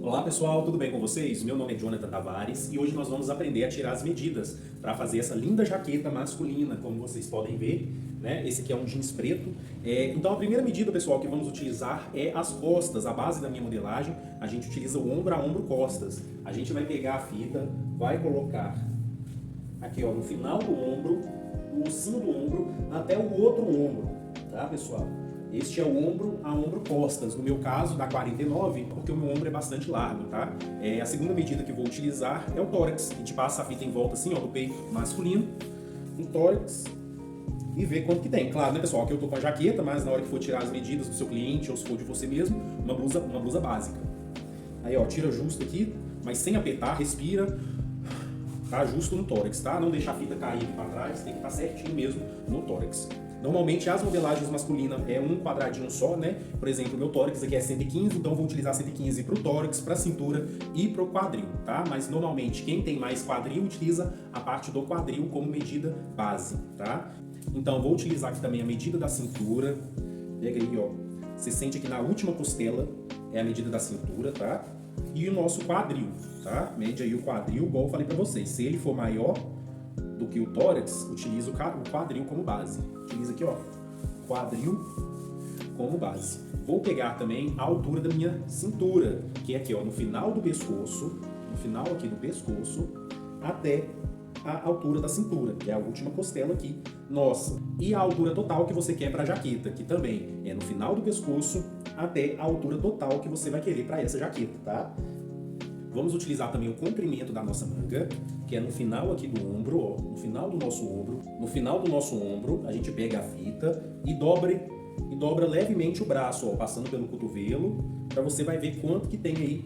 Olá pessoal, tudo bem com vocês? Meu nome é Jonathan Tavares e hoje nós vamos aprender a tirar as medidas para fazer essa linda jaqueta masculina, como vocês podem ver, né? Esse aqui é um jeans preto. Então a primeira medida, pessoal, que vamos utilizar é as costas. A base da minha modelagem, a gente utiliza o ombro a ombro costas. A gente vai pegar a fita, vai colocar aqui ó, no final do ombro, o ossinho do ombro até o outro ombro, tá pessoal? Este é o ombro a ombro costas, no meu caso dá 49, porque o meu ombro é bastante largo, tá? A segunda medida que eu vou utilizar é o tórax. A gente passa a fita em volta assim, ó, do peito masculino, no tórax, e vê quanto que tem. Claro, né, pessoal, aqui eu tô com a jaqueta, mas na hora que for tirar as medidas do seu cliente, ou se for de você mesmo, uma blusa básica. Aí, ó, tira justo aqui, mas sem apertar, respira, tá justo no tórax, tá? Não deixar a fita cair aqui para trás, tem que estar certinho mesmo no tórax. Normalmente as modelagens masculinas é um quadradinho só, né? Por exemplo, o meu tórax aqui é 115, então eu vou utilizar 115 para o tórax, para a cintura e para o quadril, tá? Mas normalmente quem tem mais quadril utiliza a parte do quadril como medida base, tá? Então vou utilizar aqui também a medida da cintura. Pega aí, ó. Você sente aqui na última costela é a medida da cintura, tá? E o nosso quadril, tá? Mede aí o quadril, igual eu falei para vocês. Se ele for maior do que o tórax, utiliza o quadril como base. Utiliza aqui, ó, quadril como base. Vou pegar também a altura da minha cintura, que é aqui, ó, no final do pescoço, no final aqui do pescoço, até a altura da cintura, que é a última costela aqui, nossa. E a altura total que você quer para a jaqueta, que também é no final do pescoço até a altura total que você vai querer para essa jaqueta, tá? Vamos utilizar também o comprimento da nossa manga, que é no final aqui do ombro, ó, no final do nosso ombro. No final do nosso ombro, a gente pega a fita e dobra levemente o braço, ó, passando pelo cotovelo, para você vai ver quanto que tem aí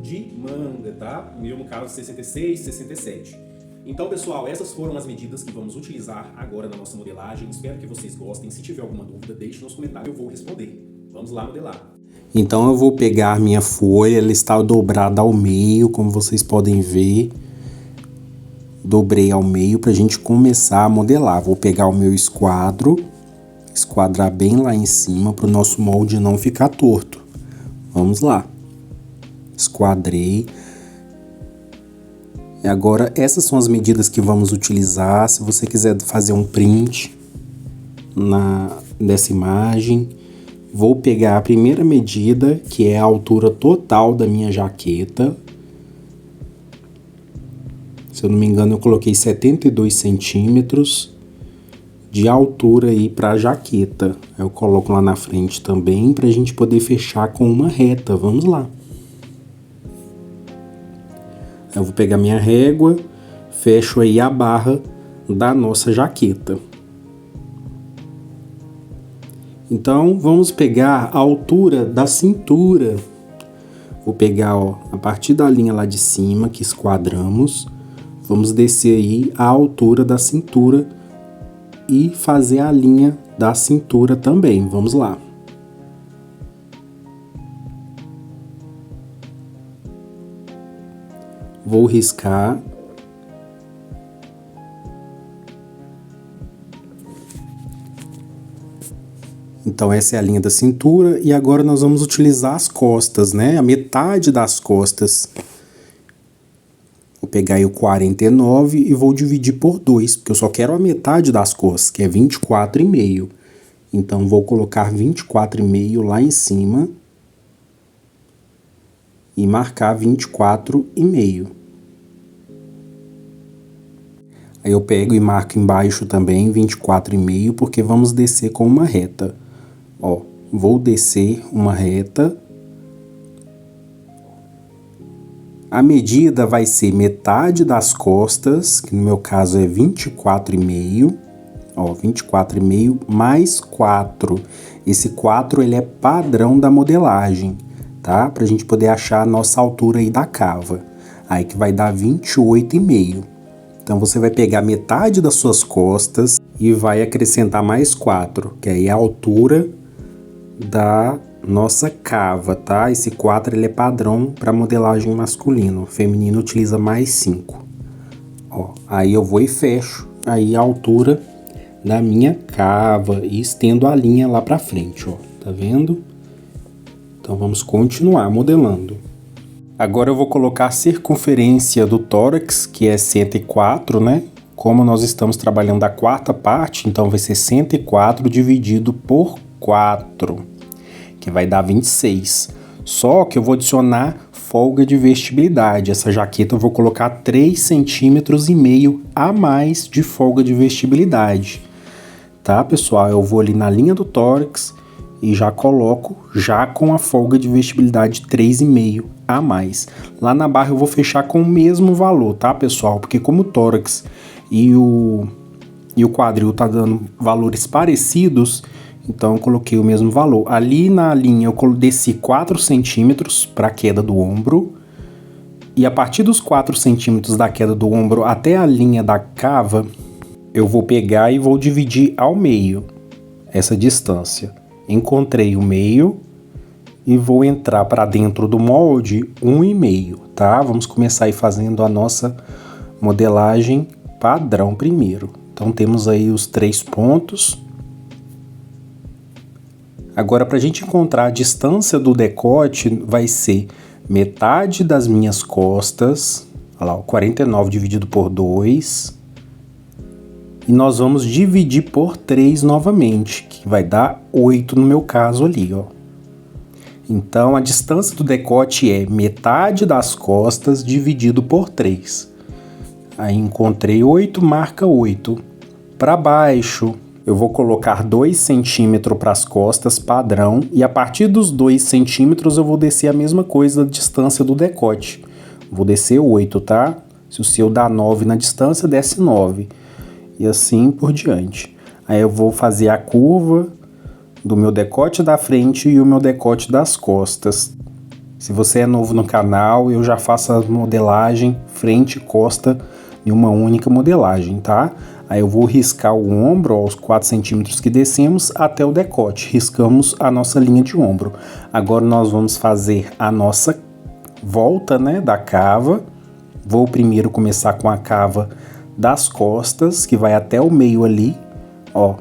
de manga, tá? O meu, no caso, 66, 67. Então, pessoal, essas foram as medidas que vamos utilizar agora na nossa modelagem. Espero que vocês gostem. Se tiver alguma dúvida, deixe nos comentários, eu vou responder. Vamos lá modelar. Então eu vou pegar minha folha, ela está dobrada ao meio, como vocês podem ver. Dobrei ao meio para a gente começar a modelar. Vou pegar o meu esquadro, esquadrar bem lá em cima para o nosso molde não ficar torto. Vamos lá. Esquadrei. E agora essas são as medidas que vamos utilizar. Se você quiser fazer um print dessa imagem, vou pegar a primeira medida, que é a altura total da minha jaqueta. Se eu não me engano, eu coloquei 72 centímetros de altura aí para a jaqueta. Eu coloco lá na frente também para a gente poder fechar com uma reta. Vamos lá. Eu vou pegar minha régua, fecho aí a barra da nossa jaqueta. Então, vamos pegar a altura da cintura. Vou pegar, ó, a partir da linha lá de cima que esquadramos, vamos descer aí a altura da cintura e fazer a linha da cintura também. Vamos lá. Vou riscar. Então essa é a linha da cintura e agora nós vamos utilizar as costas, né? A metade das costas. Vou pegar aí o 49 e vou dividir por 2, porque eu só quero a metade das costas, que é 24,5. Então vou colocar 24,5 lá em cima e marcar 24,5. Aí eu pego e marco embaixo também 24,5, porque vamos descer com uma reta. Ó, vou descer uma reta. A medida vai ser metade das costas, que no meu caso é 24,5. Ó, 24,5 mais 4. Esse 4 ele é padrão da modelagem, tá? Pra gente poder achar a nossa altura aí da cava. Aí que vai dar 28,5. Então você vai pegar metade das suas costas e vai acrescentar mais 4, que aí é a altura da nossa cava, tá? Esse 4 ele é padrão para modelagem masculino. O feminino utiliza mais 5. Ó, aí eu vou e fecho aí a altura da minha cava e estendo a linha lá para frente, ó. Tá vendo? Então vamos continuar modelando. Agora eu vou colocar a circunferência do tórax, que é 104, né? Como nós estamos trabalhando a quarta parte, então vai ser 104 dividido por 4, que vai dar 26. Só que eu vou adicionar folga de vestibilidade. Essa jaqueta eu vou colocar 3,5 centímetros a mais de folga de vestibilidade. Tá, pessoal? Eu vou ali na linha do tórax e já coloco já com a folga de vestibilidade 3,5 a mais. Lá na barra eu vou fechar com o mesmo valor, tá, pessoal? Porque como o tórax e o quadril tá dando valores parecidos, então eu coloquei o mesmo valor. Ali na linha eu desci 4 centímetros para a queda do ombro. E a partir dos 4 centímetros da queda do ombro até a linha da cava, eu vou pegar e vou dividir ao meio essa distância. Encontrei o meio e vou entrar para dentro do molde 1,5, tá? Vamos começar aí fazendo a nossa modelagem padrão primeiro. Então temos aí os 3 pontos. Agora, para a gente encontrar a distância do decote, vai ser metade das minhas costas, olha lá, 49 dividido por 2, e nós vamos dividir por 3 novamente, que vai dar 8 no meu caso ali, ó. Então, a distância do decote é metade das costas dividido por 3. Aí encontrei 8, marca 8. Para baixo, eu vou colocar 2 centímetros para as costas, padrão, e a partir dos 2 centímetros eu vou descer a mesma coisa da distância do decote. Vou descer 8, tá? Se o seu dá 9 na distância, desce 9. E assim por diante. Aí eu vou fazer a curva do meu decote da frente e o meu decote das costas. Se você é novo no canal, eu já faço a modelagem frente e costa em uma única modelagem, tá? Aí eu vou riscar o ombro, ó, os 4 centímetros que descemos até o decote. Riscamos a nossa linha de ombro. Agora nós vamos fazer a nossa volta, né, da cava. Vou primeiro começar com a cava das costas, que vai até o meio ali, ó.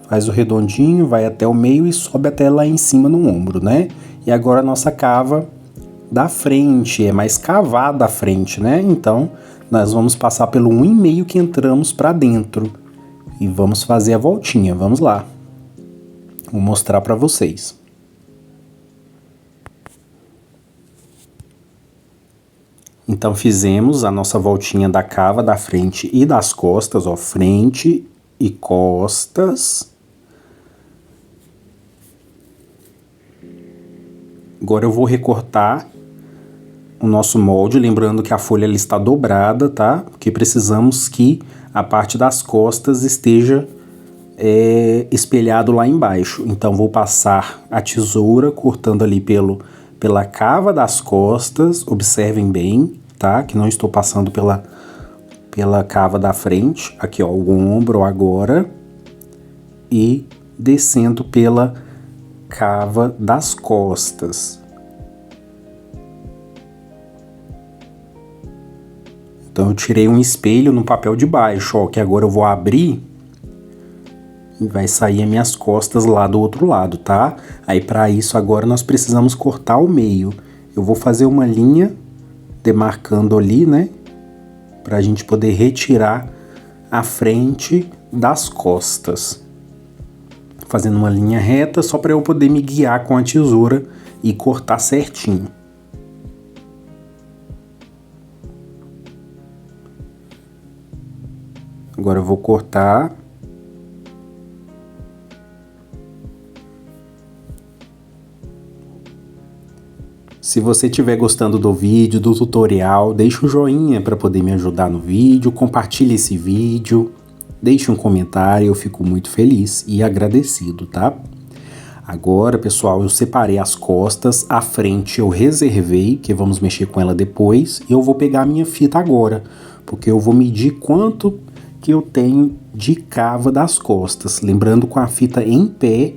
Faz o redondinho, vai até o meio e sobe até lá em cima no ombro, né? E agora a nossa cava da frente, é mais cavada a frente, né? Então, nós vamos passar pelo 1,5 que entramos para dentro. E vamos fazer a voltinha, vamos lá. Vou mostrar para vocês. Então, fizemos a nossa voltinha da cava da frente e das costas, ó. Frente e costas. Agora eu vou recortar o nosso molde, lembrando que a folha ela está dobrada, tá? Porque precisamos que a parte das costas esteja espelhado lá embaixo. Então vou passar a tesoura cortando ali pela cava das costas, observem bem, tá? Que não estou passando pela cava da frente, aqui ó, o ombro agora, e descendo pela cava das costas. Então eu tirei um espelho no papel de baixo, ó, que agora eu vou abrir e vai sair as minhas costas lá do outro lado, tá? Aí para isso agora nós precisamos cortar o meio. Eu vou fazer uma linha demarcando ali, né? Pra gente poder retirar a frente das costas. Fazendo uma linha reta só para eu poder me guiar com a tesoura e cortar certinho. Agora eu vou cortar. Se você estiver gostando do vídeo, do tutorial, deixa um joinha para poder me ajudar no vídeo, compartilhe esse vídeo. Deixe um comentário, eu fico muito feliz e agradecido, tá? Agora, pessoal, eu separei as costas, a frente eu reservei, que vamos mexer com ela depois, e eu vou pegar a minha fita agora, porque eu vou medir quanto que eu tenho de cava das costas, lembrando com a fita em pé,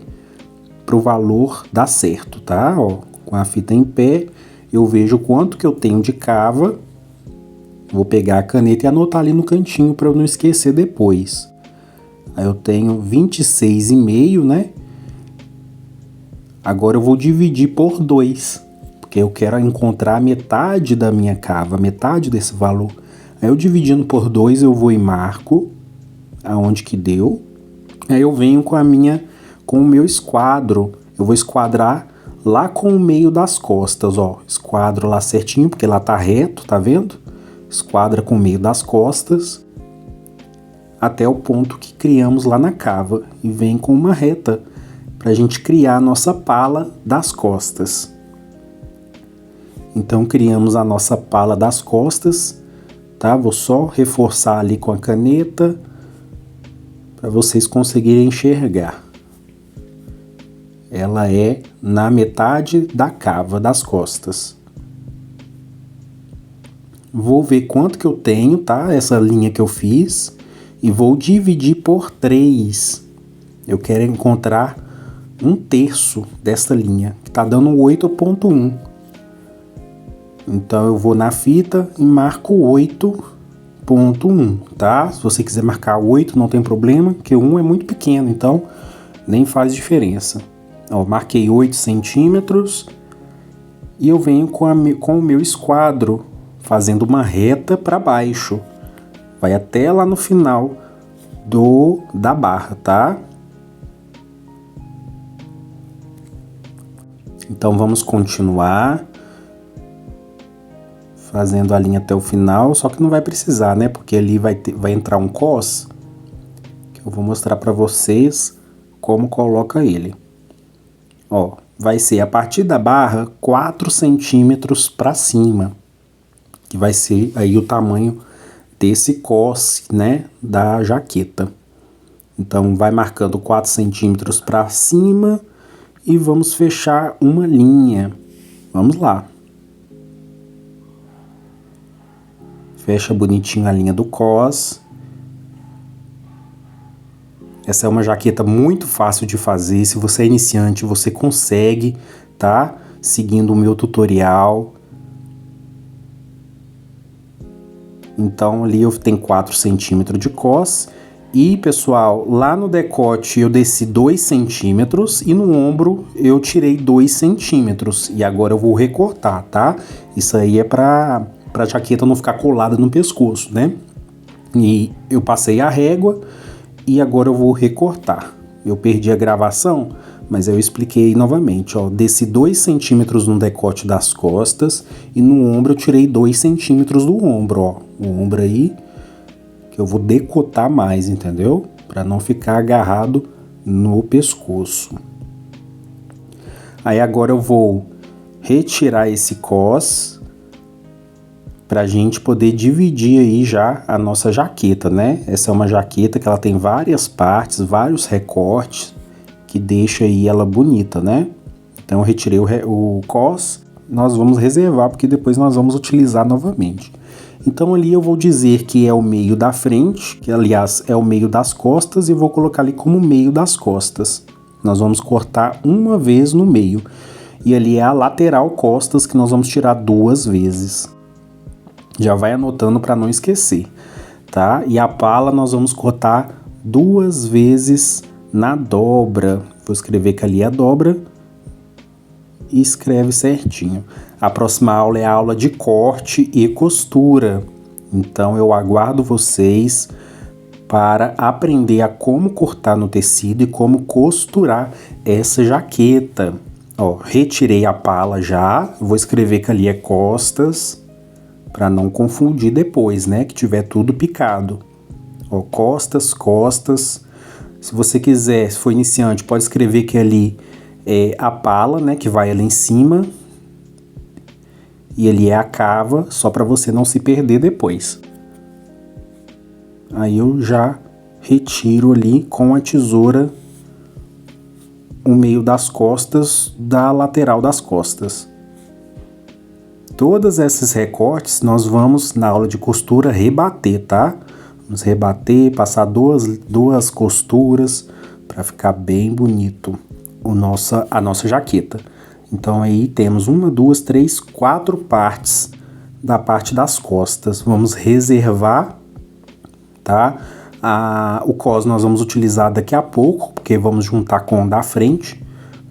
pro valor dar certo, tá? Ó, com a fita em pé, eu vejo quanto que eu tenho de cava. Vou pegar a caneta e anotar ali no cantinho para eu não esquecer depois. Aí eu tenho 26,5, né? Agora eu vou dividir por 2, porque porque eu quero encontrar metade da minha cava, metade desse valor. Aí eu dividindo por 2, eu vou e marco aonde que deu. Aí eu venho com o meu esquadro, eu vou esquadrar lá com o meio das costas, ó. Esquadro lá certinho, porque lá tá reto, tá vendo? Esquadra com o meio das costas até o ponto que criamos lá na cava e vem com uma reta pra gente criar a nossa pala das costas. Então criamos a nossa pala das costas, tá? Vou só reforçar ali com a caneta para vocês conseguirem enxergar. Ela é na metade da cava das costas. Vou ver quanto que eu tenho, tá? Essa linha que eu fiz e vou dividir por 3. Eu quero encontrar 1/3 desta linha, que tá dando 8,1. Então eu vou na fita e marco 8,1, tá? Se você quiser marcar 8, não tem problema, porque 1 é muito pequeno, então nem faz diferença. Ó, marquei 8 centímetros e eu venho com o meu esquadro, fazendo uma reta para baixo. Vai até lá no final da barra, tá? Então vamos continuar fazendo a linha até o final, só que não vai precisar, né? Porque ali vai entrar um cos, que eu vou mostrar para vocês como coloca ele. Ó, vai ser a partir da barra 4 centímetros para cima, que vai ser aí o tamanho desse cos, né, da jaqueta. Então vai marcando 4 centímetros para cima e vamos fechar uma linha. Vamos lá. Fecha bonitinho a linha do cos. Essa é uma jaqueta muito fácil de fazer. Se você é iniciante, você consegue, tá? Seguindo o meu tutorial. Então ali eu tenho 4 centímetros de cos. E pessoal, lá no decote eu desci 2 centímetros e no ombro eu tirei 2 centímetros. E agora eu vou recortar, tá? Isso aí é pra jaqueta não ficar colada no pescoço, né? E eu passei a régua e agora eu vou recortar. Eu perdi a gravação, mas eu expliquei novamente, ó. Desci 2 centímetros no decote das costas e no ombro eu tirei 2 centímetros do ombro, ó. O ombro aí, que eu vou decotar mais, entendeu? Para não ficar agarrado no pescoço. Aí agora eu vou retirar esse cos pra gente poder dividir aí já a nossa jaqueta, né? Essa é uma jaqueta que ela tem várias partes, vários recortes, que deixa aí ela bonita, né? Então eu retirei o cos, nós vamos reservar porque depois nós vamos utilizar novamente. Então ali eu vou dizer que é o meio da frente, que aliás é o meio das costas, e vou colocar ali como meio das costas. Nós vamos cortar uma vez no meio. E ali é a lateral costas que nós vamos tirar 2 vezes. Já vai anotando para não esquecer, tá? E a pala nós vamos cortar 2 vezes na dobra. Vou escrever que ali é a dobra e escreve certinho. A próxima aula é a aula de corte e costura. Então eu aguardo vocês para aprender a como cortar no tecido e como costurar essa jaqueta. Ó, retirei a pala já, vou escrever que ali é costas, para não confundir depois, né, que tiver tudo picado. Ó, costas, costas. Se você quiser, se for iniciante, pode escrever que ali é a pala, né, que vai ali em cima. E ali é a cava, só para você não se perder depois. Aí eu já retiro ali com a tesoura o meio das costas da lateral das costas. Todos esses recortes nós vamos, na aula de costura, rebater, tá? Vamos rebater, passar duas costuras para ficar bem bonito a nossa jaqueta. Então aí temos 1, 2, 3, 4 partes da parte das costas. Vamos reservar, tá? O cos nós vamos utilizar daqui a pouco, porque vamos juntar com o da frente,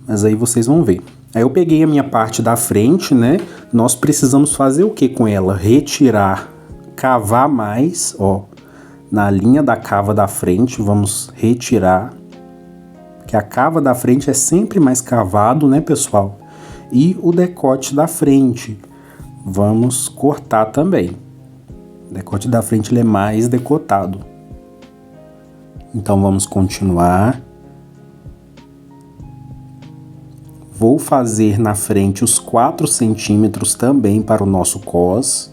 mas aí vocês vão ver. Aí eu peguei a minha parte da frente, né? Nós precisamos fazer o que com ela? Retirar, cavar mais, ó. Na linha da cava da frente, vamos retirar. Que a cava da frente é sempre mais cavado, né, pessoal? E o decote da frente, vamos cortar também. O decote da frente ele é mais decotado. Então vamos continuar. Vou fazer na frente os 4 centímetros também para o nosso cos.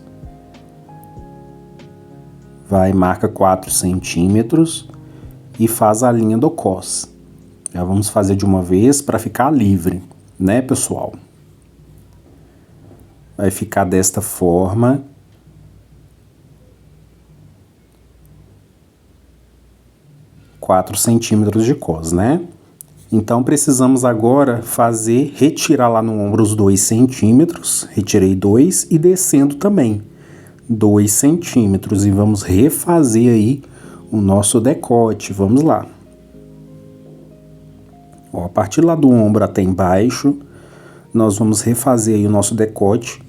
Vai, marca 4 centímetros e faz a linha do cos. Já vamos fazer de uma vez para ficar livre, né, pessoal? Vai ficar desta forma. Quatro centímetros de cos, né? Então, precisamos agora retirar lá no ombro os 2 centímetros. Retirei 2 e descendo também 2 centímetros. E vamos refazer aí o nosso decote. Vamos lá. Ó, a partir lá do ombro até embaixo, nós vamos refazer aí o nosso decote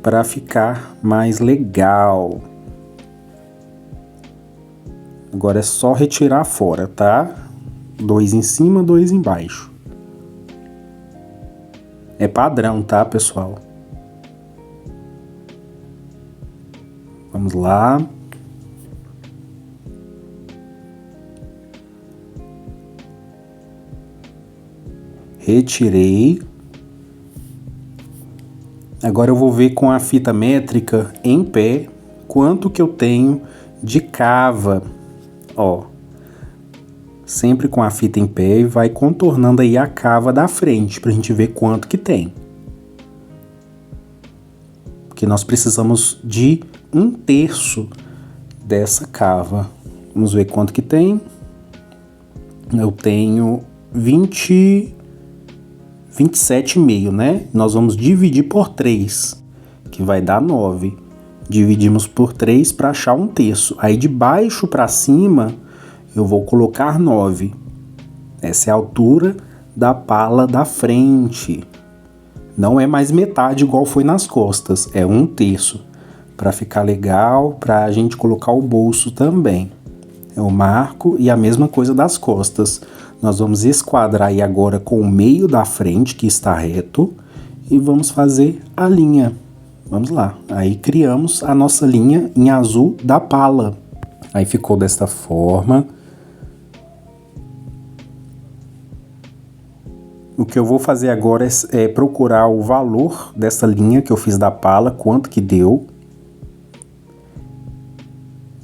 para ficar mais legal. Agora é só retirar fora, tá? 2 em cima, 2 embaixo. É padrão, tá, pessoal? Vamos lá. Retirei. Agora eu vou ver com a fita métrica em pé quanto que eu tenho de cava. Ó. Sempre com a fita em pé e vai contornando aí a cava da frente pra gente ver quanto que tem. Porque nós precisamos de 1/3 dessa cava. Vamos ver quanto que tem. Eu tenho 27,5, né? Nós vamos dividir por 3, que vai dar 9. Dividimos por 3 para achar 1/3. Aí de baixo para cima eu vou colocar 9. Essa é a altura da pala da frente. Não é mais metade igual foi nas costas, é 1/3. Para ficar legal, para a gente colocar o bolso também. É o marco e a mesma coisa das costas. Nós vamos esquadrar aí agora com o meio da frente, que está reto, e vamos fazer a linha. Vamos lá. Aí criamos a nossa linha em azul da pala. Aí ficou desta forma. O que eu vou fazer agora é procurar o valor dessa linha que eu fiz da pala, quanto que deu.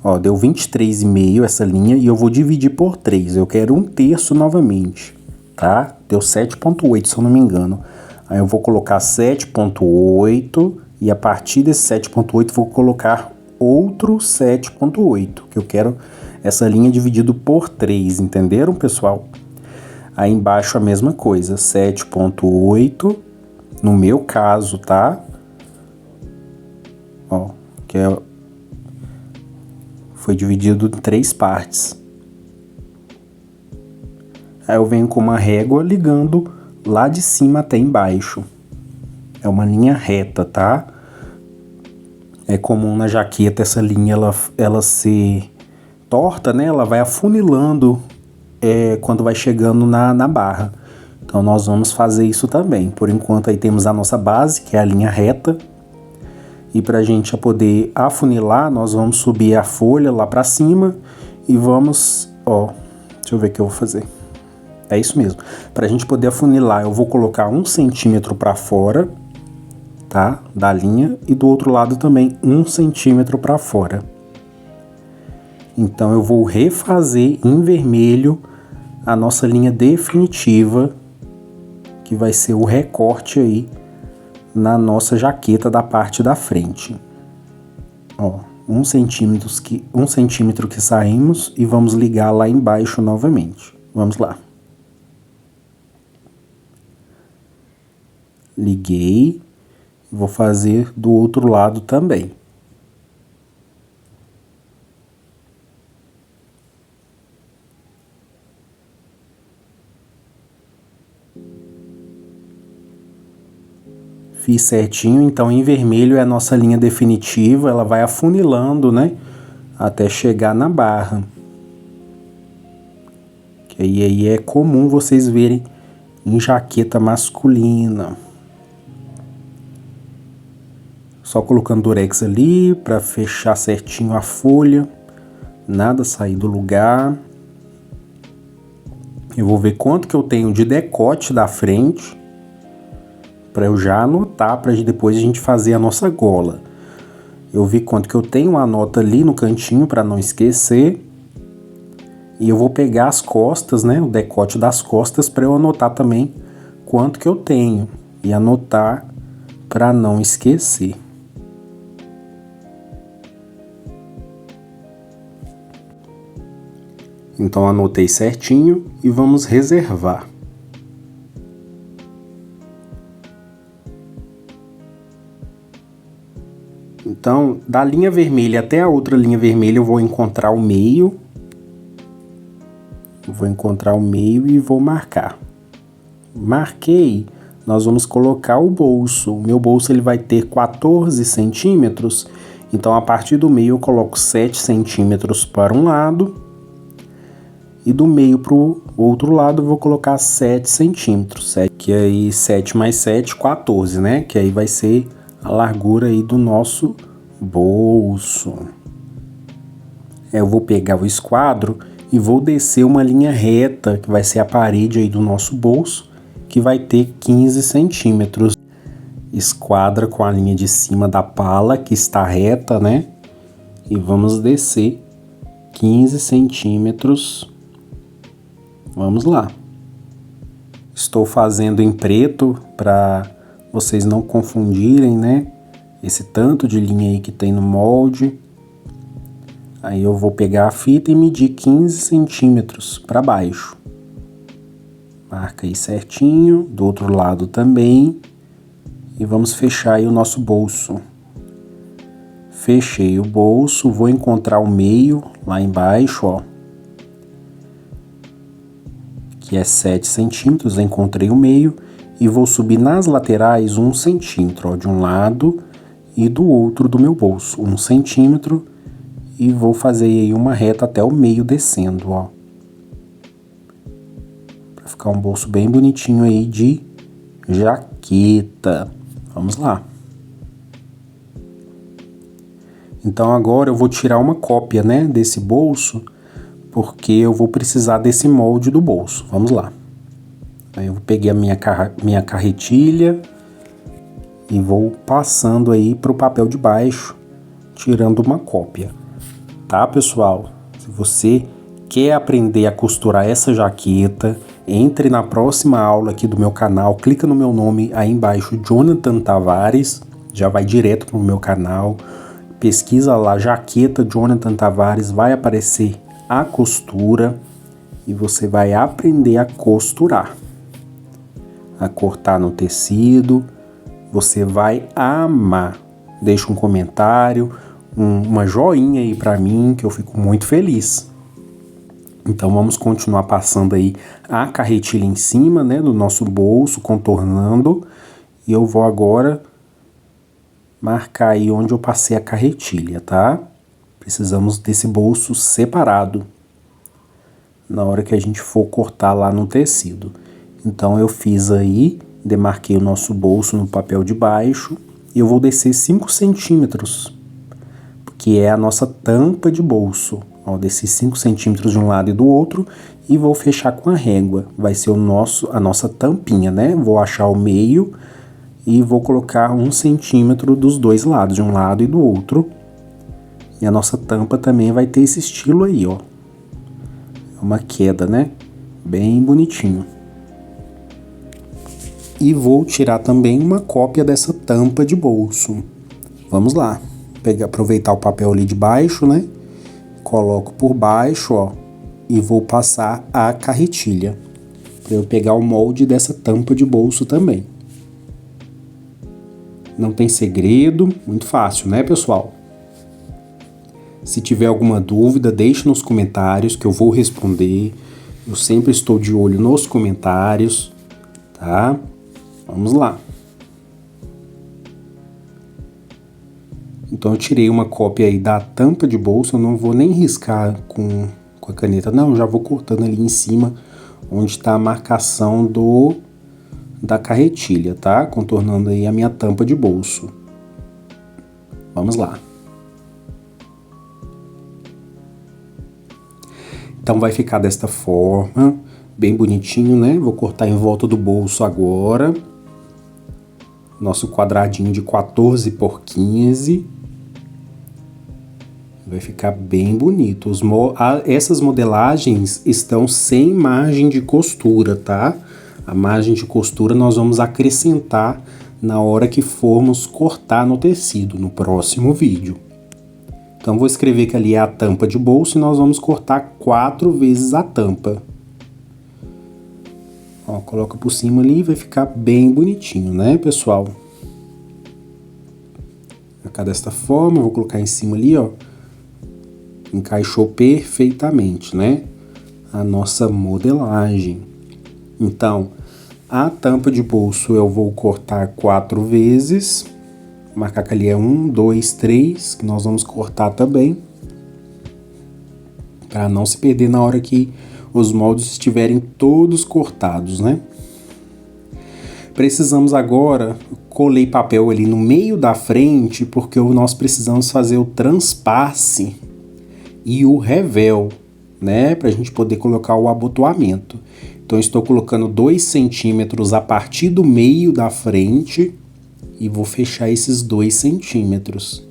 Ó, deu 23,5 essa linha e eu vou dividir por 3. Eu quero 1/3 novamente, tá? Deu 7,8 se eu não me engano. Aí eu vou colocar 7,8 e a partir desse 7,8 vou colocar outro 7,8, que eu quero essa linha dividido por 3, entenderam, pessoal? Aí embaixo a mesma coisa, 7,8, no meu caso, tá? Ó, que foi dividido em 3 partes. Aí eu venho com uma régua ligando lá de cima até embaixo. É uma linha reta, tá? É comum na jaqueta essa linha ela ser torta, né? Ela vai afunilando quando vai chegando na barra. Então nós vamos fazer isso também. Por enquanto aí temos a nossa base, que é a linha reta. E para a gente poder afunilar, nós vamos subir a folha lá para cima e vamos, ó, deixa eu ver o que eu vou fazer. É isso mesmo. Para a gente poder afunilar, eu vou colocar 1 centímetro para fora, tá? Da linha, e do outro lado também 1 centímetro para fora. Então eu vou refazer em vermelho a nossa linha definitiva, que vai ser o recorte aí na nossa jaqueta da parte da frente. Ó, 1 centímetro que saímos e vamos ligar lá embaixo novamente. Vamos lá. Liguei, vou fazer do outro lado também. Fiz certinho, então em vermelho é a nossa linha definitiva, ela vai afunilando, né? Até chegar na barra. Que aí é comum vocês verem em jaqueta masculina. Só colocando durex ali para fechar certinho a folha. Nada sair do lugar. Eu vou ver quanto que eu tenho de decote da frente. Para eu já anotar, para depois a gente fazer a nossa gola. Eu vi quanto que eu tenho, anota ali no cantinho para não esquecer. E eu vou pegar as costas, né, o decote das costas, para eu anotar também quanto que eu tenho. E anotar para não esquecer. Então anotei certinho e vamos reservar. Então, da linha vermelha até a outra linha vermelha eu vou encontrar o meio. Vou encontrar o meio e vou marcar. Marquei, nós vamos colocar o bolso. O meu bolso ele vai ter 14 centímetros. Então, a partir do meio eu coloco 7 centímetros para um lado. E do meio para o outro lado eu vou colocar 7 centímetros. Que aí 7 mais 7, 14, né? Que aí vai ser a largura aí do nosso bolso. Eu vou pegar o esquadro e vou descer uma linha reta, que vai ser a parede aí do nosso bolso, que vai ter 15 centímetros. Esquadra com a linha de cima da pala, que está reta, né? E vamos descer 15 centímetros. Vamos lá. Estou fazendo em preto para vocês não confundirem, né? Esse tanto de linha aí que tem no molde. Aí eu vou pegar a fita e medir 15 centímetros para baixo. Marca aí certinho, do outro lado também. E vamos fechar aí o nosso bolso. Fechei o bolso, vou encontrar o meio lá embaixo, ó. Que é 7 centímetros, encontrei o meio. E vou subir nas laterais 1 centímetro, ó, de um lado e do outro do meu bolso. 1 centímetro. E vou fazer aí uma reta até o meio descendo, ó. Pra ficar um bolso bem bonitinho aí de jaqueta. Vamos lá. Então agora eu vou tirar uma cópia, né, desse bolso, porque eu vou precisar desse molde do bolso. Vamos lá. Aí eu peguei a minha carretilha e vou passando aí pro papel de baixo, tirando uma cópia. Tá, pessoal? Se você quer aprender a costurar essa jaqueta, entre na próxima aula aqui do meu canal, clica no meu nome aí embaixo, Jonathan Tavares, já vai direto pro meu canal, pesquisa lá, jaqueta Jonathan Tavares, vai aparecer a costura e você vai aprender a costurar, a cortar no tecido, você vai amar. Deixa um comentário, uma joinha aí pra mim, que eu fico muito feliz. Então vamos continuar passando aí a carretilha em cima, né, do nosso bolso, contornando. E eu vou agora marcar aí onde eu passei a carretilha, tá? Precisamos desse bolso separado na hora que a gente for cortar lá no tecido. Então eu fiz aí, demarquei o nosso bolso no papel de baixo e eu vou descer 5 centímetros, que é a nossa tampa de bolso. Ó, desci 5 centímetros de um lado e do outro e vou fechar com a régua. Vai ser a nossa tampinha, né? Vou achar o meio e vou colocar 1 centímetro dos dois lados, de um lado e do outro. E a nossa tampa também vai ter esse estilo aí, ó. É uma queda, né? Bem bonitinho. E vou tirar também uma cópia dessa tampa de bolso. Vamos lá. Aproveitar o papel ali de baixo, né? Coloco por baixo, ó. E vou passar a carretilha. Para eu pegar o molde dessa tampa de bolso também. Não tem segredo. Muito fácil, né, pessoal? Se tiver alguma dúvida, deixe nos comentários que eu vou responder. Eu sempre estou de olho nos comentários, tá? Vamos lá. Então eu tirei uma cópia aí da tampa de bolso, eu não vou nem riscar com a caneta, não, já vou cortando ali em cima, onde está a marcação da carretilha, tá? Contornando aí a minha tampa de bolso. Vamos lá. Então vai ficar desta forma, bem bonitinho, né? Vou cortar em volta do bolso agora. Nosso quadradinho de 14 por 15. Vai ficar bem bonito. Essas modelagens estão sem margem de costura, tá? A margem de costura nós vamos acrescentar na hora que formos cortar no tecido, no próximo vídeo. Então vou escrever que ali é a tampa de bolso e nós vamos cortar 4 vezes a tampa. Ó, coloca por cima ali e vai ficar bem bonitinho, né, pessoal? Vai ficar desta forma, eu vou colocar em cima ali, ó. Encaixou perfeitamente, né? A nossa modelagem. Então, a tampa de bolso eu vou cortar 4 vezes. Marcar que ali é 1, 2, 3, que nós vamos cortar também. Para não se perder na hora que os moldes estiverem todos cortados, né? Precisamos agora, colei papel ali no meio da frente, porque nós precisamos fazer o transpasse e o revel, né? Pra gente poder colocar o abotoamento. Então, estou colocando 2 centímetros a partir do meio da frente e vou fechar esses 2 centímetros.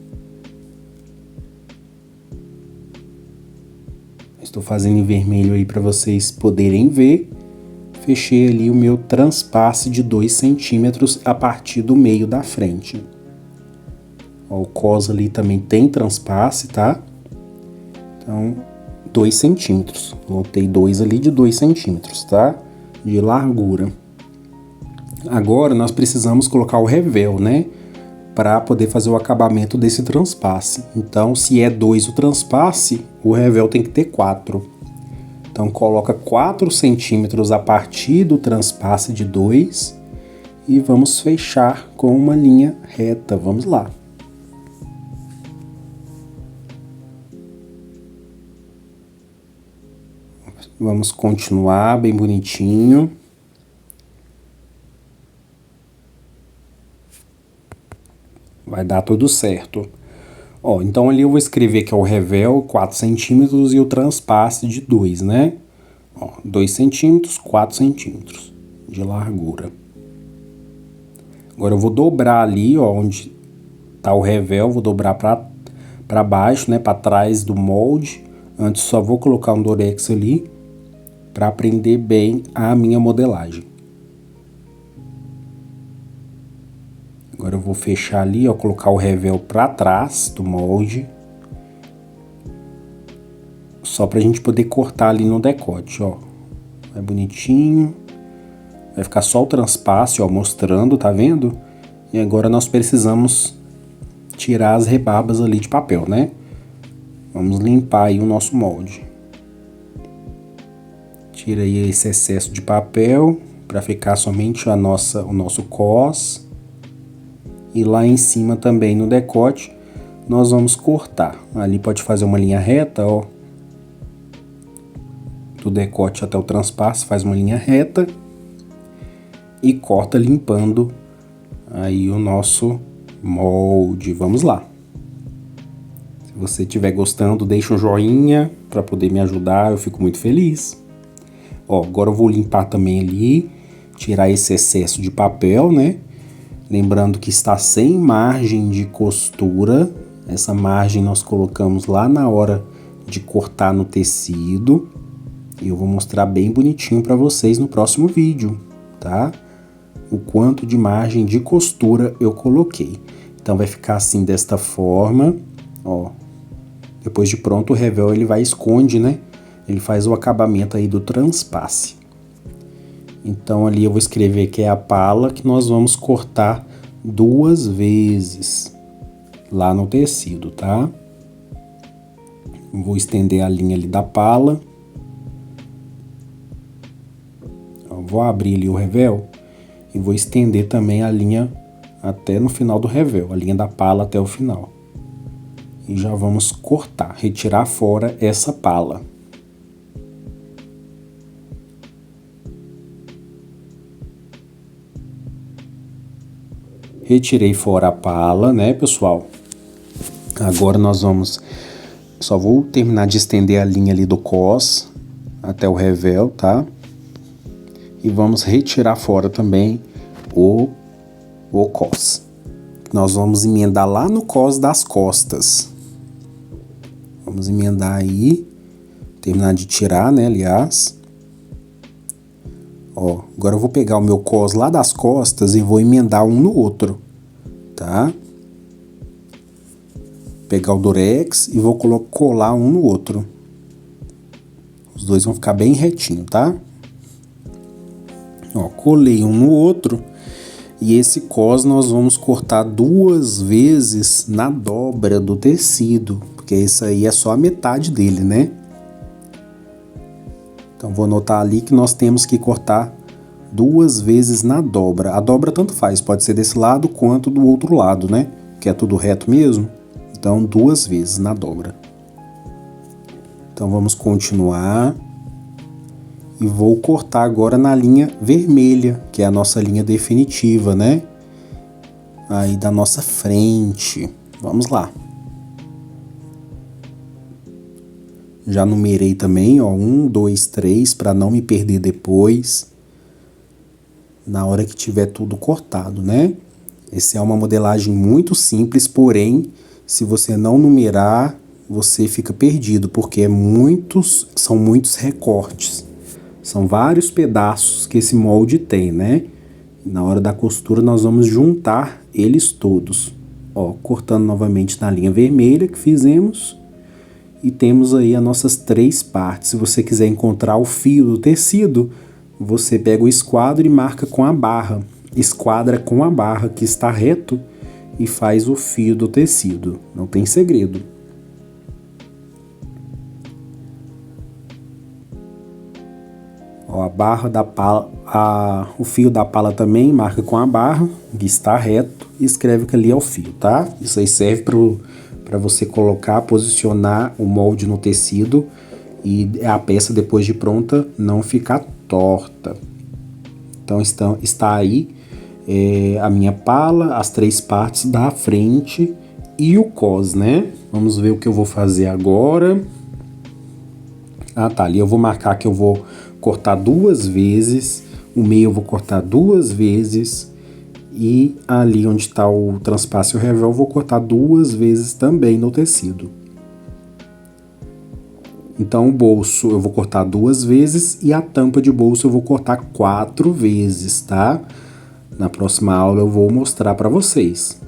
Estou fazendo em vermelho aí para vocês poderem ver. Fechei ali o meu transpasse de 2 centímetros a partir do meio da frente. Ó, o cos ali também tem transpasse, tá? Então, 2 centímetros. Voltei 2 ali de 2 centímetros, tá? De largura. Agora, nós precisamos colocar o revel, né? Para poder fazer o acabamento desse transpasse. Então, se é 2 o transpasse, o revel tem que ter 4. Então, coloca 4 centímetros a partir do transpasse de 2 e vamos fechar com uma linha reta. Vamos lá. Vamos continuar bem bonitinho. Vai dar tudo certo. Ó, então ali eu vou escrever que é o revel 4 centímetros e o transpasse de 2, né? Ó, 2 centímetros, 4 centímetros de largura. Agora eu vou dobrar ali, ó, onde tá o revel, vou dobrar para baixo, né? Para trás do molde. Antes só vou colocar um durex ali para prender bem a minha modelagem. Agora eu vou fechar ali, ó, colocar o revel para trás do molde. Só pra gente poder cortar ali no decote, ó. Vai bonitinho. Vai ficar só o transpasse, ó, mostrando, tá vendo? E agora nós precisamos tirar as rebarbas ali de papel, né? Vamos limpar aí o nosso molde. Tira aí esse excesso de papel para ficar somente o nosso cos. E lá em cima também no decote nós vamos cortar. Ali pode fazer uma linha reta, ó. Do decote até o transpasse faz uma linha reta e corta limpando aí o nosso molde. Vamos lá. Se você estiver gostando, deixa um joinha para poder me ajudar, eu fico muito feliz. Ó, agora eu vou limpar também ali, tirar esse excesso de papel, né? Lembrando que está sem margem de costura. Essa margem nós colocamos lá na hora de cortar no tecido. E eu vou mostrar bem bonitinho para vocês no próximo vídeo, tá? O quanto de margem de costura eu coloquei. Então vai ficar assim desta forma, ó. Depois de pronto o revel ele vai esconde, né? Ele faz o acabamento aí do transpasse. Então ali eu vou escrever que é a pala que nós vamos cortar 2 vezes lá no tecido, tá? Vou estender a linha ali da pala. Vou abrir ali o revel e vou estender também a linha até no final do revel, a linha da pala até o final. e já vamos cortar, retirar fora essa pala. Retirei fora a pala, né, pessoal? Agora nós vamos... Só vou terminar de estender a linha ali do cos até o revel, tá? E vamos retirar fora também o cos. Nós vamos emendar lá no cos das costas. Vamos emendar aí. Terminar de tirar, né, aliás. Ó, agora eu vou pegar o meu cos lá das costas e vou emendar um no outro, tá? Pegar o durex e vou colar um no outro. Os dois vão ficar bem retinho, tá? Ó, colei um no outro. E esse cos nós vamos cortar 2 vezes na dobra do tecido, porque isso aí é só a metade dele, né? Então vou anotar ali que nós temos que cortar 2 vezes na dobra. A dobra tanto faz, pode ser desse lado quanto do outro lado, né? Que é tudo reto mesmo. Então 2 vezes na dobra. Então vamos continuar. E vou cortar agora na linha vermelha, que é a nossa linha definitiva, né? Aí da nossa frente. Vamos lá. Já numerei também, ó, 1, 2, 3, para não me perder depois. Na hora que tiver tudo cortado, né? Essa é uma modelagem muito simples, porém, se você não numerar, você fica perdido, porque são muitos recortes. São vários pedaços que esse molde tem, né? Na hora da costura nós vamos juntar eles todos. Ó, cortando novamente na linha vermelha que fizemos. E temos aí as nossas 3 partes. Se você quiser encontrar o fio do tecido, você pega o esquadro e marca com a barra. Esquadra com a barra que está reto e faz o fio do tecido. Não tem segredo. Ó, a barra da pala, o fio da pala também marca com a barra, que está reto, e escreve que ali é o fio, tá? Isso aí serve para você colocar, posicionar o molde no tecido e a peça depois de pronta não ficar torta. Então está aí a minha pala, as 3 partes da frente e o cos, né? Vamos ver o que eu vou fazer agora. Ah, tá, ali eu vou marcar que eu vou cortar 2 vezes, o meio eu vou cortar 2 vezes e ali onde está o transpasse e o revel eu vou cortar 2 vezes também no tecido. Então o bolso eu vou cortar 2 vezes e a tampa de bolso eu vou cortar 4 vezes, tá? Na próxima aula eu vou mostrar para vocês.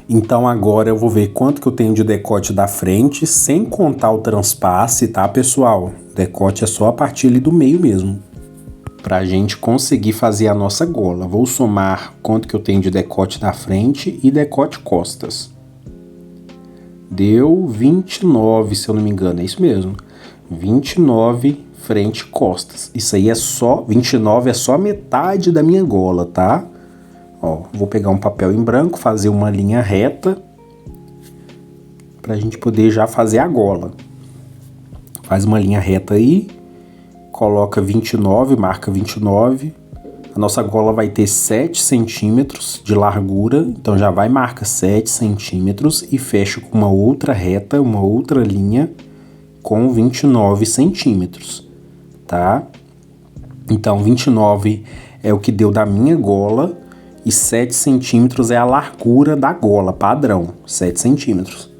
Então agora eu vou ver quanto que eu tenho de decote da frente, sem contar o transpasse, tá, pessoal? Decote é só a partir ali do meio mesmo, pra gente conseguir fazer a nossa gola. Vou somar quanto que eu tenho de decote da frente e decote costas. Deu 29, se eu não me engano, é isso mesmo. 29 frente e costas. Isso aí é só, 29 é só metade da minha gola, tá? Ó, vou pegar um papel em branco, fazer uma linha reta pra gente poder já fazer a gola. Faz uma linha reta aí, coloca 29, marca 29. A nossa gola vai ter 7 centímetros de largura, então já vai marca 7 centímetros e fecha com uma outra reta, uma outra linha com 29 centímetros, tá? Então 29 é o que deu da minha gola. E 7 centímetros é a largura da gola, padrão, 7 centímetros.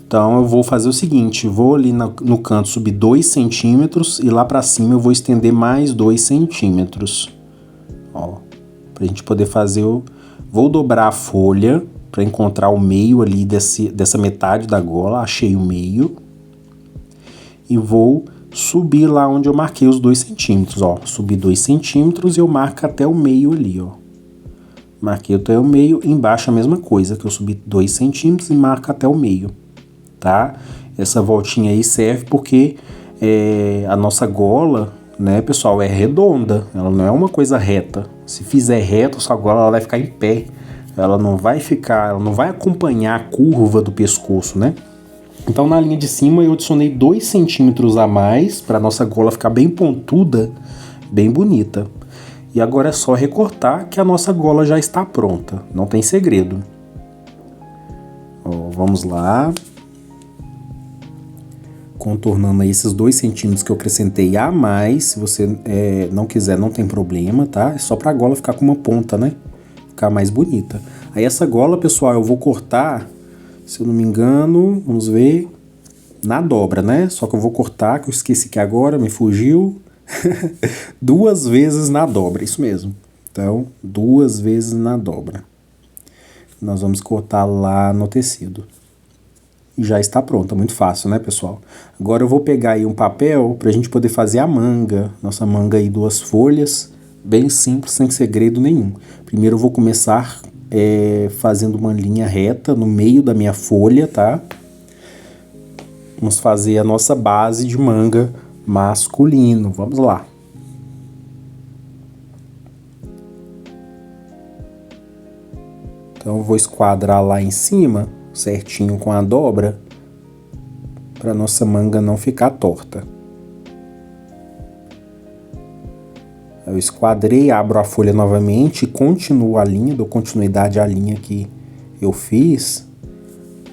Então eu vou fazer o seguinte, vou ali no canto subir 2 centímetros e lá pra cima eu vou estender mais 2 centímetros. Ó, pra gente poder fazer vou dobrar a folha pra encontrar o meio ali dessa metade da gola, achei o meio. E vou subir lá onde eu marquei os 2 centímetros, ó. Subi 2 centímetros e eu marco até o meio ali, ó. Marquei até o meio, embaixo a mesma coisa, que eu subi 2 centímetros e marco até o meio, tá? Essa voltinha aí serve porque a nossa gola, né, pessoal, é redonda, ela não é uma coisa reta. Se fizer reto, sua gola ela vai ficar em pé, ela não vai acompanhar a curva do pescoço, né? Então na linha de cima eu adicionei 2 centímetros a mais para nossa gola ficar bem pontuda, bem bonita. E agora é só recortar que a nossa gola já está pronta, não tem segredo. Ó, vamos lá. Contornando aí esses 2 centímetros que eu acrescentei a mais. Se você não quiser, não tem problema, tá? É só pra gola ficar com uma ponta, né? Ficar mais bonita. Aí essa gola, pessoal, eu vou cortar, se eu não me engano, vamos ver, na dobra, né? Só que eu vou cortar, que eu esqueci que agora, me fugiu. 2 vezes na dobra, isso mesmo. Então, 2 vezes na dobra. Nós vamos cortar lá no tecido. Já está pronta, muito fácil, né, pessoal? Agora eu vou pegar aí um papel pra gente poder fazer a manga. Nossa manga aí, 2 folhas, bem simples, sem segredo nenhum. Primeiro eu vou começar fazendo uma linha reta no meio da minha folha, tá? Vamos fazer a nossa base de manga masculino, vamos lá. Então eu vou esquadrar lá em cima, certinho com a dobra, para nossa manga não ficar torta. Eu esquadrei, abro a folha novamente e continuo a linha, dou continuidade à linha que eu fiz,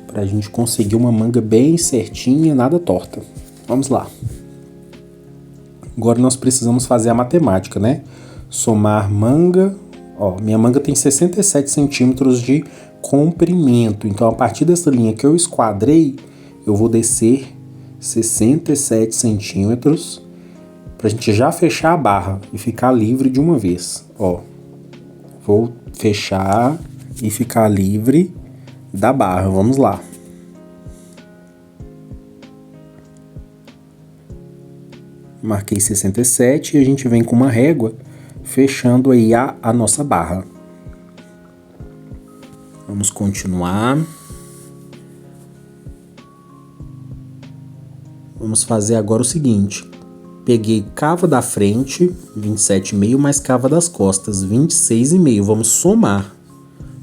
para a gente conseguir uma manga bem certinha, nada torta. Vamos lá. Agora nós precisamos fazer a matemática, né? Somar manga. Ó, minha manga tem 67 centímetros de comprimento. Então, a partir dessa linha que eu esquadrei, eu vou descer 67 centímetros pra gente já fechar a barra e ficar livre de uma vez. Ó, vou fechar e ficar livre da barra. Vamos lá. Marquei 67 e a gente vem com uma régua fechando aí a nossa barra. Vamos continuar. Vamos fazer agora o seguinte. Peguei cava da frente, 27,5, mais cava das costas, 26,5. Vamos somar.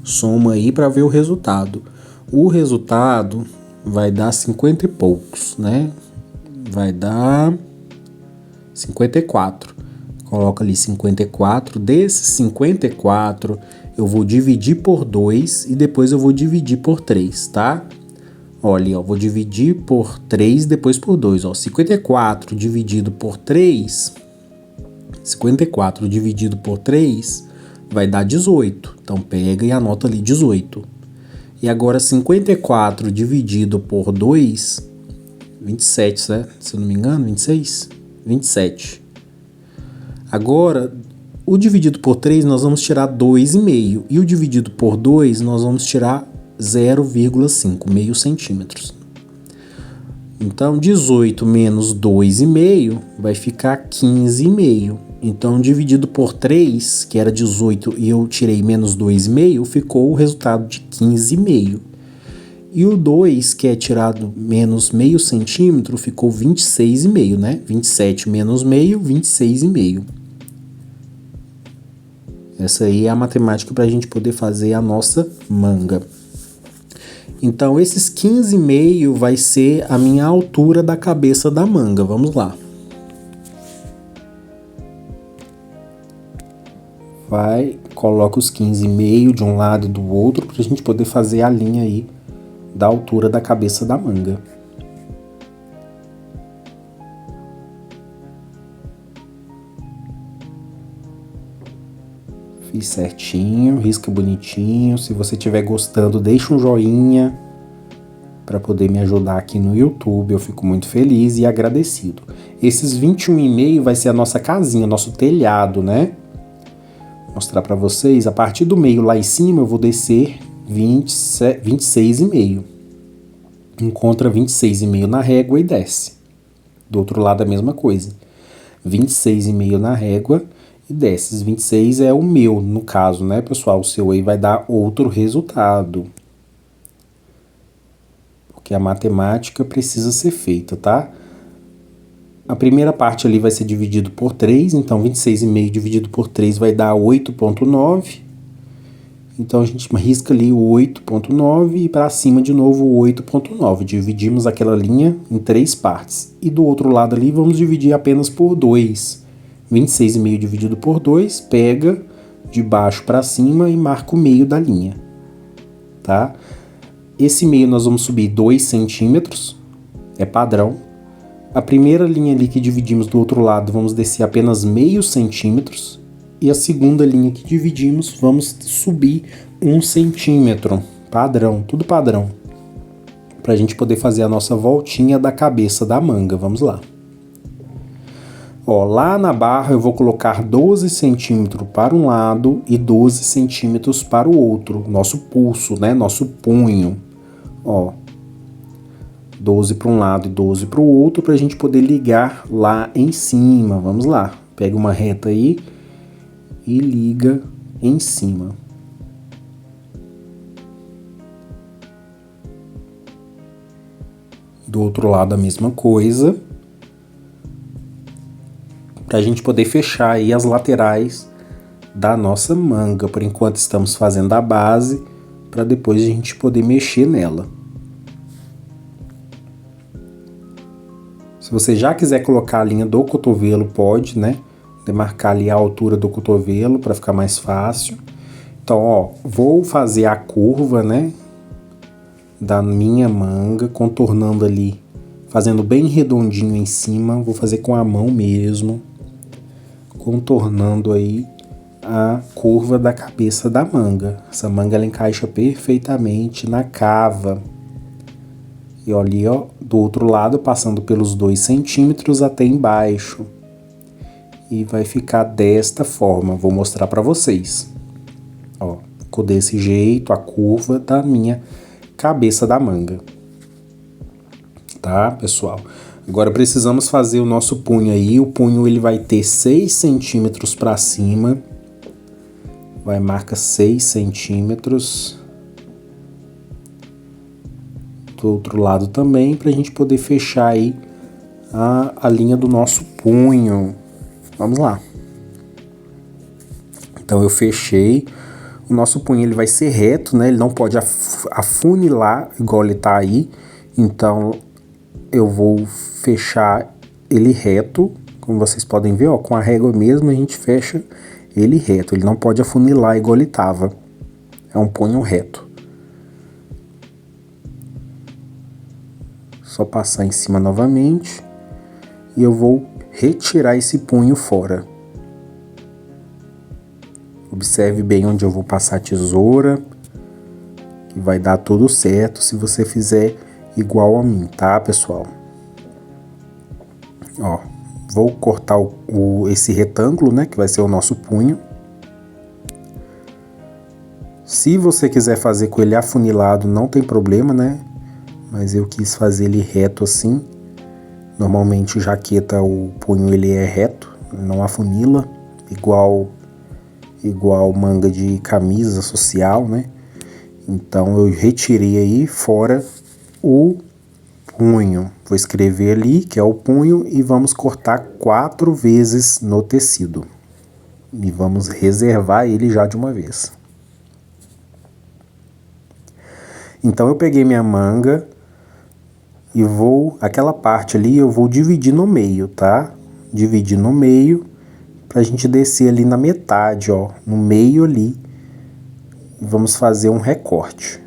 Soma aí para ver o resultado. O resultado vai dar 50 e poucos, né? Vai dar 54. Coloca ali 54. Desses 54, eu vou dividir por 2 e depois eu vou dividir por 3, tá? Olha, ó, vou dividir por 3, depois por 2, ó. 54 dividido por 3, 54 dividido por 3 vai dar 18. Então pega e anota ali 18. E agora 54 dividido por 2, 27, né? Se eu não me engano, 26? 27. Agora, o dividido por 3 nós vamos tirar 2,5. E o dividido por 2 nós vamos tirar 0,5, meio centímetros. Então, 18 menos 2,5 vai ficar 15,5. Então, dividido por 3, que era 18, e eu tirei menos 2,5, ficou o resultado de 15,5. E o 2, que é tirado menos meio centímetro, ficou 26,5, né? 27 menos meio, 26,5. Essa aí é a matemática para a gente poder fazer a nossa manga. Então, esses 15,5 vai ser a minha altura da cabeça da manga. Vamos lá. Coloca os 15,5 de um lado e do outro para a gente poder fazer a linha aí da altura da cabeça da manga. Fiz certinho, risca bonitinho. Se você estiver gostando, deixa um joinha para poder me ajudar aqui no YouTube. Eu fico muito feliz e agradecido. Esses 21,5 vai ser a nossa casinha, nosso telhado, né? Vou mostrar para vocês. A partir do meio lá em cima eu vou descer 26,5. Encontra 26,5 na régua e desce. Do outro lado a mesma coisa. 26,5 na régua e desce. 26 é o meu, no caso, né, pessoal? O seu aí vai dar outro resultado. Porque a matemática precisa ser feita, tá? A primeira parte ali vai ser dividido por 3, então 26,5 dividido por 3 vai dar 8,9. Então a gente risca ali o 8,9 e para cima de novo o 8,9. Dividimos aquela linha em 3 partes. E do outro lado ali vamos dividir apenas por 2. 26,5 dividido por 2, pega de baixo para cima e marca o meio da linha. Tá? Esse meio nós vamos subir 2 centímetros, é padrão. A primeira linha ali que dividimos do outro lado vamos descer apenas meio centímetros. E a segunda linha que dividimos, vamos subir 1 centímetro. Padrão, tudo padrão. Para a gente poder fazer a nossa voltinha da cabeça da manga. Vamos lá. Ó, lá na barra eu vou colocar 12 centímetros para um lado e 12 centímetros para o outro. Nosso pulso, né? Nosso punho. Ó, 12 para um lado e 12 para o outro para a gente poder ligar lá em cima. Vamos lá. Pega uma reta aí e liga em cima. Do outro lado a mesma coisa. Para a gente poder fechar aí as laterais da nossa manga. Por enquanto estamos fazendo a base, para depois a gente poder mexer nela. Se você já quiser colocar a linha do cotovelo, pode, né? Demarcar ali a altura do cotovelo para ficar mais fácil. Então, ó, vou fazer a curva, né, da minha manga, contornando ali, fazendo bem redondinho em cima. Vou fazer com a mão mesmo, contornando aí a curva da cabeça da manga. Essa manga ela encaixa perfeitamente na cava. E olha ali, ó, do outro lado, passando pelos 2 centímetros até embaixo. E vai ficar desta forma. Vou mostrar para vocês. Ó, ficou desse jeito a curva da minha cabeça da manga. Tá, pessoal? Agora precisamos fazer o nosso punho aí. O punho ele vai ter 6 centímetros para cima. Vai marcar 6 centímetros. Do outro lado também, para a gente poder fechar aí a linha do nosso punho. Vamos lá. Então eu fechei. O nosso punho ele vai ser reto, né? Ele não pode afunilar igual ele tá aí. Então eu vou fechar ele reto. Como vocês podem ver, ó, com a régua mesmo a gente fecha ele reto. Ele não pode afunilar igual ele tava. É um punho reto. Só passar em cima novamente. E eu vou retirar esse punho fora. Observe bem onde eu vou passar a tesoura, que vai dar tudo certo se você fizer igual a mim, tá, pessoal? Ó, vou cortar esse retângulo, né, que vai ser o nosso punho. Se você quiser fazer com ele afunilado, não tem problema, né? Mas eu quis fazer ele reto assim. Normalmente jaqueta, o punho ele é reto, não afunila, igual manga de camisa social, né? Então eu retirei aí fora o punho. Vou escrever ali que é o punho e vamos cortar 4 vezes no tecido. E vamos reservar ele já de uma vez. Então eu peguei minha manga e aquela parte ali eu vou dividir no meio, tá? Dividir no meio pra gente descer ali na metade, ó, no meio ali. E vamos fazer um recorte.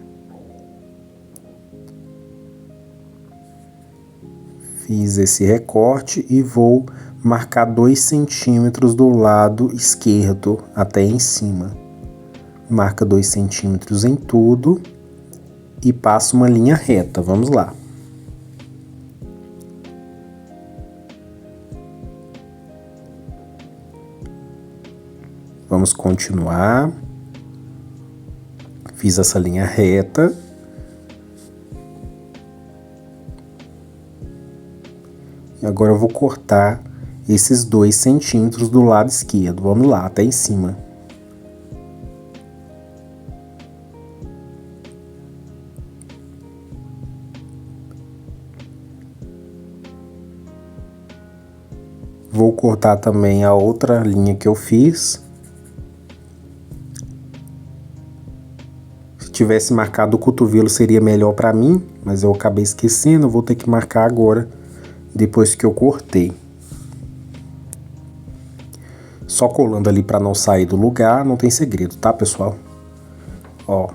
Fiz esse recorte e vou marcar 2 centímetros do lado esquerdo até em cima. Marca 2 centímetros em tudo e passa uma linha reta. Vamos lá. Vamos continuar. Fiz essa linha reta. E agora eu vou cortar esses 2 centímetros do lado esquerdo. Vamos lá, até em cima. Vou cortar também a outra linha que eu fiz. tivesse marcado o cotovelo seria melhor para mim, mas eu acabei esquecendo, eu vou ter que marcar agora, depois que eu cortei. Só colando ali para não sair do lugar, não tem segredo, tá, pessoal? Ó.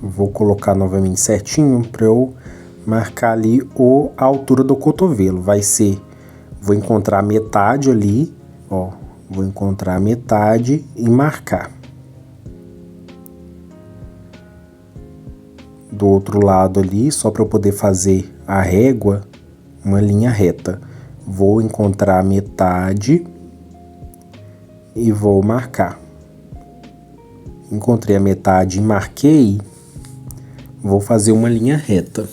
Vou colocar novamente certinho para eu marcar ali a altura do cotovelo. Vai ser, vou encontrar metade ali, ó. Vou encontrar a metade e marcar. Do outro lado ali, só para eu poder fazer a régua, uma linha reta. Vou encontrar a metade e vou marcar. Encontrei a metade e marquei, vou fazer uma linha reta.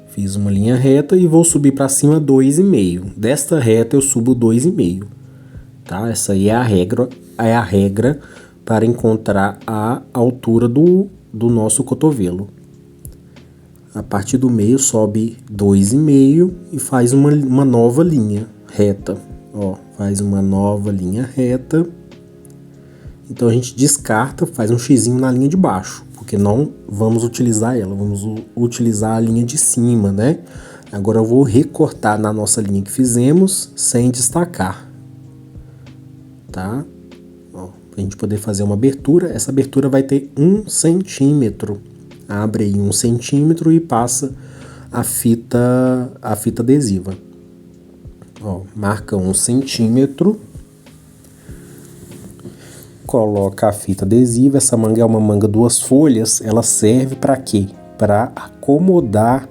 Fiz uma linha reta e vou subir para cima 2,5. Desta reta eu subo 2,5. Tá? Essa aí é a regra para encontrar a altura do nosso cotovelo. A partir do meio sobe 2,5 e faz uma nova linha reta. Ó, faz uma nova linha reta. Então a gente descarta, faz um xizinho na linha de baixo, porque não vamos utilizar ela, vamos utilizar a linha de cima, né? Agora eu vou recortar na nossa linha que fizemos, sem destacar, tá? Ó, pra gente poder fazer uma abertura, essa abertura vai ter 1 centímetro. Abre aí 1 centímetro e passa a fita adesiva. Ó, marca 1 centímetro. Coloca a fita adesiva. Essa manga é uma manga 2 folhas. Ela serve para quê? Para acomodar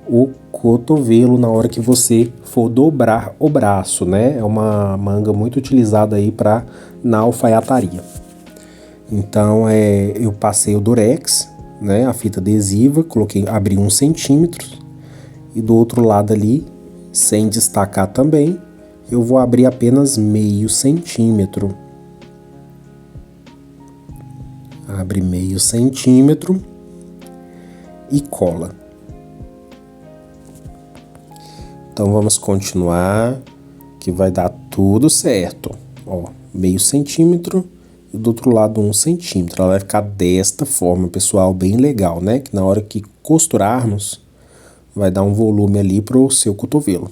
o cotovelo na hora que você for dobrar o braço, né? É uma manga muito utilizada aí na alfaiataria. Então eu passei o durex, né? A fita adesiva, abri 1 centímetro e do outro lado ali, sem destacar também, eu vou abrir apenas meio centímetro. Abre meio centímetro e cola. Então vamos continuar, que vai dar tudo certo. Ó, meio centímetro e do outro lado 1 centímetro. Ela vai ficar desta forma, pessoal, bem legal, né? Que na hora que costurarmos, vai dar um volume ali pro seu cotovelo.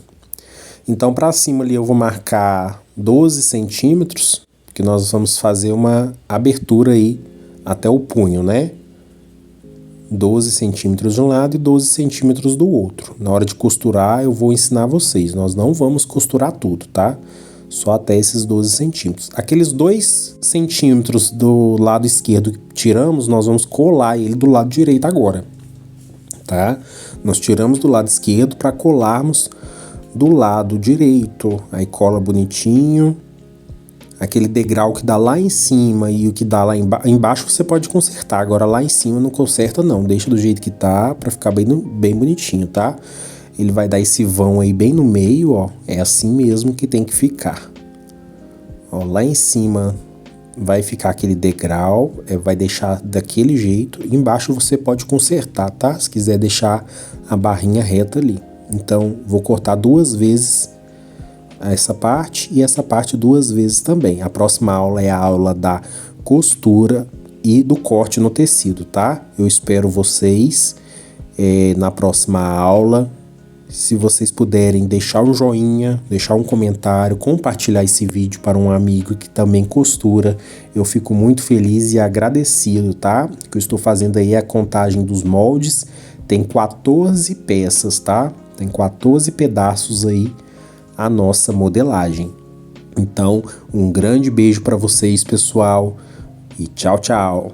Então para cima ali eu vou marcar 12 centímetros, que nós vamos fazer uma abertura aí até o punho, né? 12 centímetros de um lado e 12 centímetros do outro. Na hora de costurar, eu vou ensinar vocês. Nós não vamos costurar tudo, tá? Só até esses 12 centímetros. Aqueles 2 centímetros do lado esquerdo que tiramos, nós vamos colar ele do lado direito agora, tá? Nós tiramos do lado esquerdo para colarmos do lado direito. Aí cola bonitinho. Aquele degrau que dá lá em cima e o que dá lá embaixo você pode consertar. Agora lá em cima não conserta não, deixa do jeito que tá pra ficar bem bonitinho, tá? Ele vai dar esse vão aí bem no meio, ó. É assim mesmo que tem que ficar. Ó, lá em cima vai ficar aquele degrau, vai deixar daquele jeito. Embaixo você pode consertar, tá? Se quiser deixar a barrinha reta ali. Então vou cortar 2 vezes essa parte e essa parte 2 vezes também. A próxima aula é a aula da costura e do corte no tecido, tá? Eu espero vocês na próxima aula. Se vocês puderem deixar um joinha, deixar um comentário, compartilhar esse vídeo para um amigo que também costura, eu fico muito feliz e agradecido, tá? O que eu estou fazendo aí é a contagem dos moldes. Tem 14 peças, tá? Tem 14 pedaços aí a nossa modelagem. Então, um grande beijo para vocês, pessoal, e tchau, tchau!